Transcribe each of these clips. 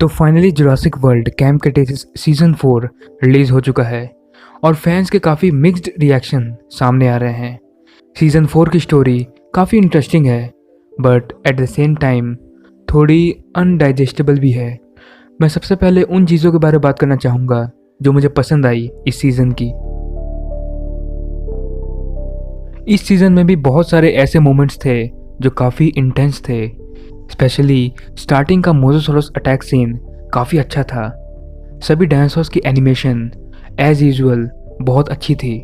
तो finally Jurassic World Camp Cretaceous season 4 release हो चुका है और फैंस के काफ़ी मिक्स्ड रिएक्शन सामने आ रहे हैं। सीजन 4 की स्टोरी काफ़ी इंटरेस्टिंग है but at the same time थोड़ी अनडाइजेस्टेबल भी है। मैं सबसे पहले उन चीज़ों के बारे में बात करना चाहूँगा जो मुझे पसंद आई इस सीज़न की। इस सीज़न में भी बहुत सारे ऐसे मोमेंट्स थे जो काफ़ी इंटेंस थे। स्पेशली स्टार्टिंग का मोज़ोसॉरस अटैक सीन काफ़ी अच्छा था। सभी डायनासोर्स की एनिमेशन एज यूजुअल बहुत अच्छी थी।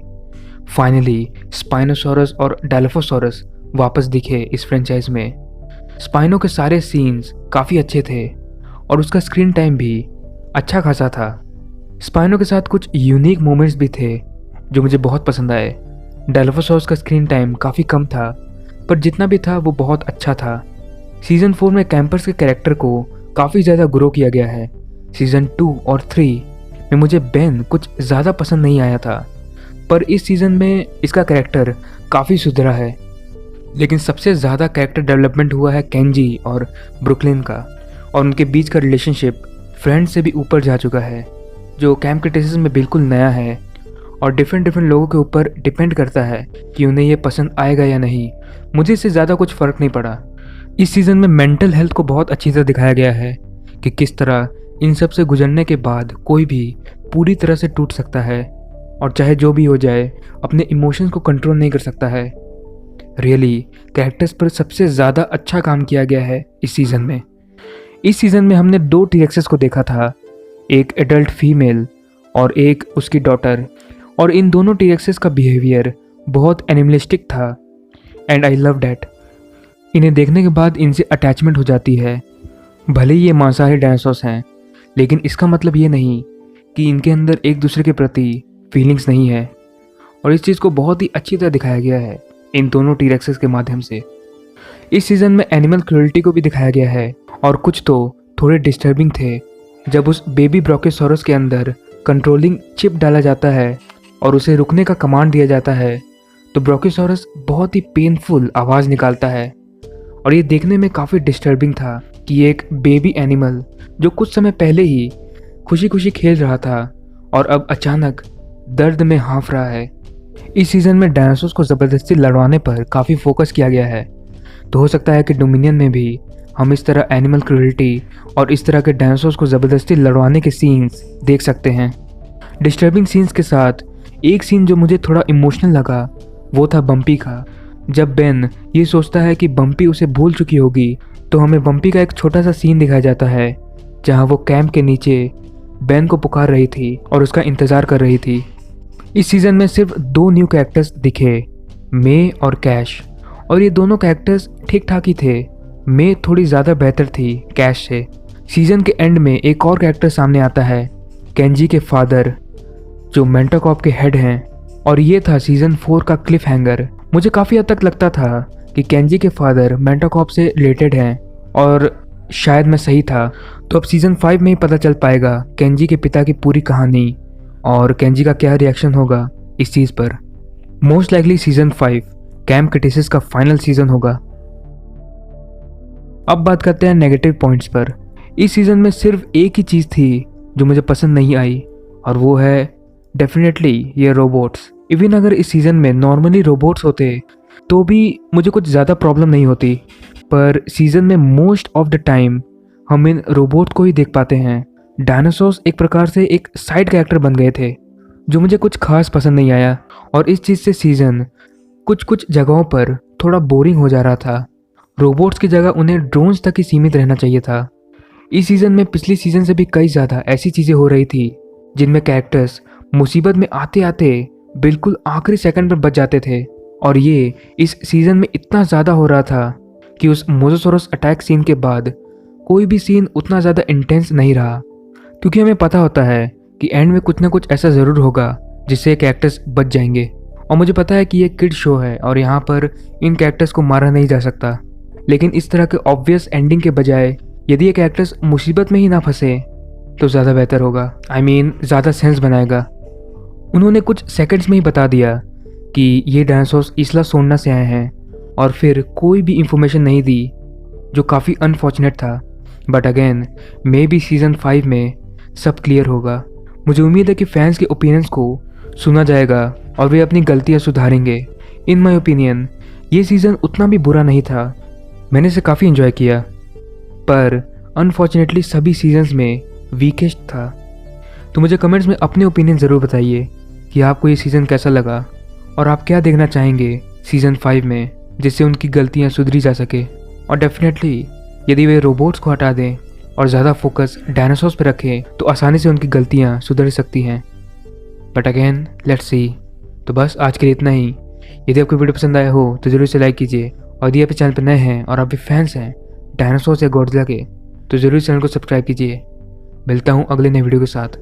फाइनली स्पाइनोसॉरस और डायलोफोसॉरस वापस दिखे इस फ्रेंचाइज में। स्पाइनो के सारे सीन्स काफ़ी अच्छे थे और उसका स्क्रीन टाइम भी अच्छा खासा था। स्पाइनो के साथ कुछ यूनिक मोमेंट्स भी थे जो मुझे बहुत पसंद आए। डायलोफोसॉरस का स्क्रीन टाइम काफ़ी कम था पर जितना भी था वो बहुत अच्छा था। सीज़न 4 में कैंपर्स के कैरेक्टर को काफ़ी ज़्यादा ग्रो किया गया है। सीज़न 2 और 3 में मुझे बेन कुछ ज़्यादा पसंद नहीं आया था पर इस सीज़न में इसका कैरेक्टर काफ़ी सुधरा है। लेकिन सबसे ज़्यादा कैरेक्टर डेवलपमेंट हुआ है केंजी और ब्रुकलिन का और उनके बीच का रिलेशनशिप फ्रेंड से भी ऊपर जा चुका है जो कैंप क्रेटेसिस में बिल्कुल नया है और डिफरेंट लोगों के ऊपर डिपेंड करता है कि उन्हें ये पसंद आएगा या नहीं। मुझे इससे ज़्यादा कुछ फ़र्क नहीं पड़ा। इस सीज़न में मेंटल हेल्थ को बहुत अच्छी तरह दिखाया गया है कि किस तरह इन सब से गुजरने के बाद कोई भी पूरी तरह से टूट सकता है और चाहे जो भी हो जाए अपने इमोशंस को कंट्रोल नहीं कर सकता है। रियली कैरेक्टर्स पर सबसे ज़्यादा अच्छा काम किया गया है इस सीज़न में। इस सीज़न में हमने 2 टीरेक्सेस को देखा था, एक एडल्ट फीमेल और एक उसकी डॉटर, और इन दोनों टीरेक्सेस का बिहेवियर बहुत एनिमलिस्टिक था एंड आई लव डैट। इन्हें देखने के बाद इनसे अटैचमेंट हो जाती है। भले ही ये मांसाहारी डायनासोर्स हैं लेकिन इसका मतलब ये नहीं कि इनके अंदर एक दूसरे के प्रति फीलिंग्स नहीं है और इस चीज़ को बहुत ही अच्छी तरह दिखाया गया है इन दोनों टीरेक्सेस के माध्यम से। इस सीज़न में एनिमल क्रूएल्टी को भी दिखाया गया है और कुछ तो थोड़े डिस्टर्बिंग थे। जब उस बेबी ब्रोकियोसॉरस के अंदर कंट्रोलिंग चिप डाला जाता है और उसे रुकने का कमांड दिया जाता है तो ब्रोकियोसॉरस बहुत ही पेनफुल आवाज़ निकालता है और ये देखने में काफ़ी डिस्टर्बिंग था कि एक बेबी एनिमल जो कुछ समय पहले ही खुशी खुशी खेल रहा था और अब अचानक दर्द में हाँफ रहा है। इस सीज़न में डायनासोर्स को ज़बरदस्ती लड़वाने पर काफ़ी फोकस किया गया है तो हो सकता है कि डोमिनियन में भी हम इस तरह एनिमल क्रूएल्टी और इस तरह के डायनासोर्स को ज़बरदस्ती लड़वाने के सीन्स देख सकते हैं। डिस्टर्बिंग सीन्स के साथ एक सीन जो मुझे थोड़ा इमोशनल लगा वो था बम्पी का। जब बेन ये सोचता है कि बम्पी उसे भूल चुकी होगी तो हमें बम्पी का एक छोटा सा सीन दिखाया जाता है जहां वो कैंप के नीचे बेन को पुकार रही थी और उसका इंतज़ार कर रही थी। इस सीज़न में सिर्फ 2 न्यू कैरेक्टर्स दिखे, मे और कैश, और ये दोनों कैरेक्टर्स ठीक ठाक ही थे। मे थोड़ी ज़्यादा बेहतर थी कैश से। सीज़न के एंड में एक और कैरेक्टर सामने आता है, केंजी के फादर जो मेंटाकॉप के हेड हैं, और ये था सीज़न 4 का क्लिफ हैंगर। मुझे काफ़ी हद तक लगता था कि केंजी के फादर मेंटाकॉप से रिलेटेड हैं और शायद मैं सही था। तो अब सीज़न 5 में ही पता चल पाएगा केंजी के पिता की पूरी कहानी और केंजी का क्या रिएक्शन होगा इस चीज़ पर। मोस्ट लाइकली सीज़न 5 कैंप क्रेटेसिस का फाइनल सीज़न होगा। अब बात करते हैं नेगेटिव पॉइंट्स पर। इस सीज़न में सिर्फ एक ही चीज़ थी जो मुझे पसंद नहीं आई और वो है डेफिनेटली ये रोबोट्स। इवन अगर इस सीज़न में नॉर्मली रोबोट्स होते तो भी मुझे कुछ ज़्यादा प्रॉब्लम नहीं होती, पर सीज़न में मोस्ट ऑफ द टाइम हम इन रोबोट को ही देख पाते हैं। डायनासोर्स एक प्रकार से एक साइड कैरेक्टर बन गए थे जो मुझे कुछ खास पसंद नहीं आया और इस चीज़ से सीज़न कुछ जगहों पर थोड़ा बोरिंग हो जा रहा था। रोबोट्स की जगह उन्हें ड्रोन्स तक ही सीमित रहना चाहिए था। इस सीज़न में पिछली सीज़न से भी कई ज़्यादा ऐसी चीज़ें हो रही थी जिनमें कैरेक्टर्स मुसीबत में आते आते बिल्कुल आखिरी सेकंड पर बच जाते थे और ये इस सीज़न में इतना ज़्यादा हो रहा था कि उस मोज़ोसॉरस अटैक सीन के बाद कोई भी सीन उतना ज़्यादा इंटेंस नहीं रहा क्योंकि हमें पता होता है कि एंड में कुछ ना कुछ ऐसा ज़रूर होगा जिससे कैरेक्टर्स बच जाएंगे। और मुझे पता है कि ये किड शो है और यहाँ पर इन कैरेक्टर्स को मारा नहीं जा सकता, लेकिन इस तरह के ऑब्वियस एंडिंग के बजाय यदि ये कैरेक्टर्स मुसीबत में ही ना फंसे तो ज़्यादा बेहतर होगा। ज़्यादा सेंस बनाएगा। उन्होंने कुछ सेकंड्स में ही बता दिया कि ये डायनासोर्स इसला सोना से आए हैं और फिर कोई भी इंफॉर्मेशन नहीं दी जो काफ़ी अनफॉर्चुनेट था। But again may be season 5 में सब क्लियर होगा। मुझे उम्मीद है कि फैंस के ओपिनियंस को सुना जाएगा और वे अपनी गलतियाँ सुधारेंगे। इन माई ओपिनियन ये सीज़न उतना भी बुरा नहीं था, मैंने इसे काफ़ी इन्जॉय किया, पर अनफॉर्चुनेटली सभी सीजन्स में वीकेस्ट था। तो मुझे कमेंट्स में अपने ओपिनियन ज़रूर बताइए कि आपको ये सीज़न कैसा लगा और आप क्या देखना चाहेंगे सीज़न 5 में, जिससे उनकी गलतियाँ सुधरी जा सके। और डेफिनेटली यदि वे रोबोट्स को हटा दें और ज़्यादा फोकस डायनासोर्स पर रखें तो आसानी से उनकी गलतियाँ सुधर सकती हैं। But again let's see. तो बस आज के लिए इतना ही। यदि आपको वीडियो पसंद आया हो तो ज़रूर इसे लाइक कीजिए, और यदि आप चैनल पर नए हैं और आप भी फैंस हैं डायनासोर्स या गॉडजिला के तो ज़रूर चैनल को सब्सक्राइब कीजिए। मिलता हूँ अगले नए वीडियो के साथ।